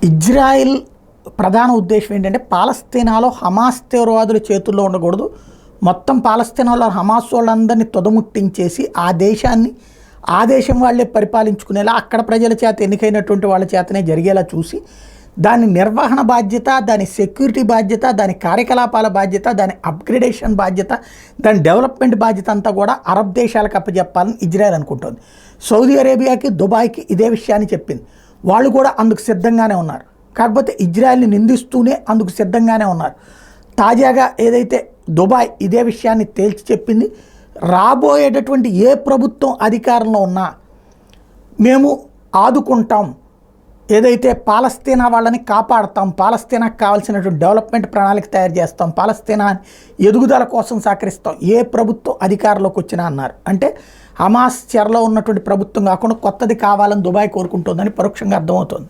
Israel ప్రధాన ఉద్దేశం ఏంటంటే పాలస్తీనాలో హమాస్ తీవ్రవాదుల చేతుల్లో ఉండకూడదు, మొత్తం పాలస్తీనాలో హమాస్ వాళ్ళందరినీ తుదముట్టించేసి ఆ దేశాన్ని ఆ దేశం వాళ్ళే పరిపాలించుకునేలా అక్కడ ప్రజల చేత ఎన్నికైనటువంటి వాళ్ళ చేతనే జరిగేలా చూసి దాని నిర్వహణ బాధ్యత, దాని సెక్యూరిటీ బాధ్యత, దాని కార్యకలాపాల బాధ్యత, దాని అప్గ్రేడేషన్ బాధ్యత, దాని డెవలప్మెంట్ బాధ్యత అంతా కూడా అరబ్ దేశాలకు అప్పచెప్పాలని ఇజ్రాయెల్ అనుకుంటుంది. సౌదీ అరేబియాకి, దుబాయ్కి ఇదే విషయాన్ని చెప్పింది. వాళ్ళు కూడా అందుకు సిద్ధంగానే ఉన్నారు. కాకపోతే ఇజ్రాయెల్ని నిందిస్తూనే అందుకు సిద్ధంగానే ఉన్నారు. తాజాగా ఏదైతే దుబాయ్ ఇదే విషయాన్ని తేల్చి చెప్పింది, రాబోయేటటువంటి ఏ ప్రభుత్వం అధికారంలో ఉన్నా మేము ఆదుకుంటాం, ఏదైతే పాలస్తీనా వాళ్ళని కాపాడుతాం, పాలస్తీనాకు కావాల్సినటువంటి డెవలప్మెంట్ ప్రణాళిక తయారు చేస్తాం, పాలస్తీనా ఎదుగుదల కోసం సహకరిస్తాం ఏ ప్రభుత్వం అధికారంలోకి వచ్చినా అన్నారు. అంటే హమాస్ చెరలో ఉన్నటువంటి ప్రభుత్వం కాకుండా కొత్తది కావాలని దుబాయ్ కోరుకుంటుందని పరోక్షంగా అర్థమవుతుంది.